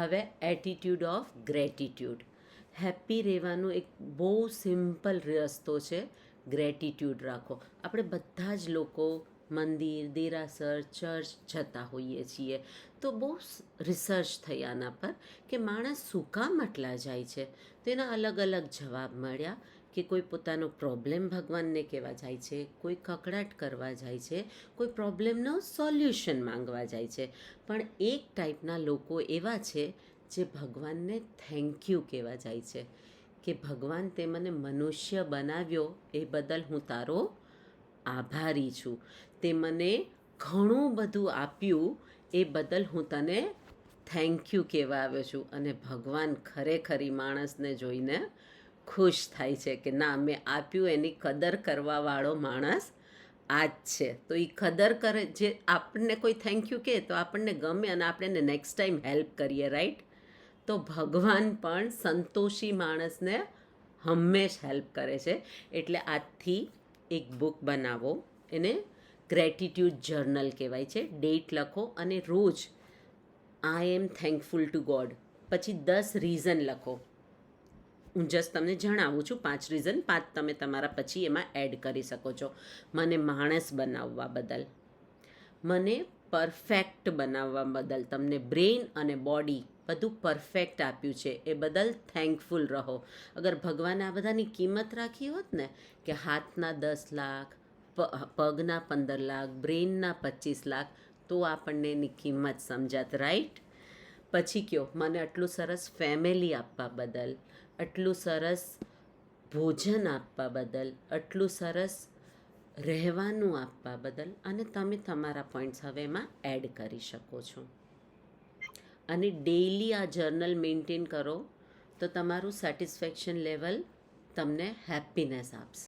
હવે attitude of gratitude. Happy રહેવાનો એક બહુ સિમ્પલ રસ્તો છે, ગ્રેટિટ્યૂડ રાખો. આપણે બધા જ લોકો મંદિર, દેરાસર, ચર્ચ જતા હોઈએ છીએ, તો બહુ રિસર્ચ થઈ આના પર કે માણસ શું કામ આટલા જાય છે. તો એના અલગ અલગ જવાબ મળ્યા કે કોઈ પોતાનો પ્રોબ્લેમ ભગવાનને કહેવા જાય છે, કોઈ કકળાટ કરવા જાય છે, કોઈ પ્રોબ્લેમનો સોલ્યુશન માંગવા જાય છે. પણ એક ટાઈપના લોકો એવા છે જે ભગવાનને થેન્ક યુ કહેવા જાય છે કે ભગવાન તે મને મનુષ્ય બનાવ્યો એ બદલ હું તારો આભારી છું. તે મને ઘણું બધું આપ્યું એ બદલ હું તને થેન્ક યુ કહેવા આવ્યો છું. અને ભગવાન ખરેખરી માણસને જોઈને ખુશ થાય છે કે ના, મેં આપ્યું એની કદર કરવાવાળો માણસ આ જ છે. તો એ કદર કરે, જે આપણને કોઈ થેન્ક યુ કહે તો આપણને ગમે અને આપણે એને નેક્સ્ટ ટાઈમ હેલ્પ કરીએ, રાઈટ? તો ભગવાન પણ સંતોષી માણસને હંમેશ હેલ્પ કરે છે. એટલે આજથી એક બુક બનાવો, એને ગ્રેટિટ્યૂડ જર્નલ કહેવાય છે. ડેટ લખો અને રોજ આઈ એમ થેન્કફુલ ટુ ગોડ, પછી 10 રીઝન લખો. હું જસ્ટ તમને જણાવું છું 5 રીઝન, 5 તમે તમારા પછી એમાં એડ કરી શકો છો. મને માણસ બનાવવા બદલ, મને પરફેક્ટ બનાવવા બદલ, તમને બ્રેઇન અને બોડી બધું પરફેક્ટ આપ્યું છે એ બદલ થેન્કફુલ રહો. અગર ભગવાને આ બધાની કિંમત રાખી હોત ને કે હાથના 10 લાખ, પગના 15 લાખ, બ્રેઇનના 25 લાખ, તો આપણને એની કિંમત સમજાત, રાઈટ? પછી કયો, મને આટલું સરસ ફેમિલી આપવા બદલ, આટલું સરસ ભોજન આપવા બદલ, આટલું સરસ રહેવાનું આપવા બદલ. અને તમે તમારા પોઈન્ટ્સ હવે એમાં એડ કરી શકો છો. અને ડેઈલી આ જર્નલ મેન્ટેન કરો તો તમારું સેટિસ્ફેક્શન લેવલ તમને હેપીનેસ આપશે.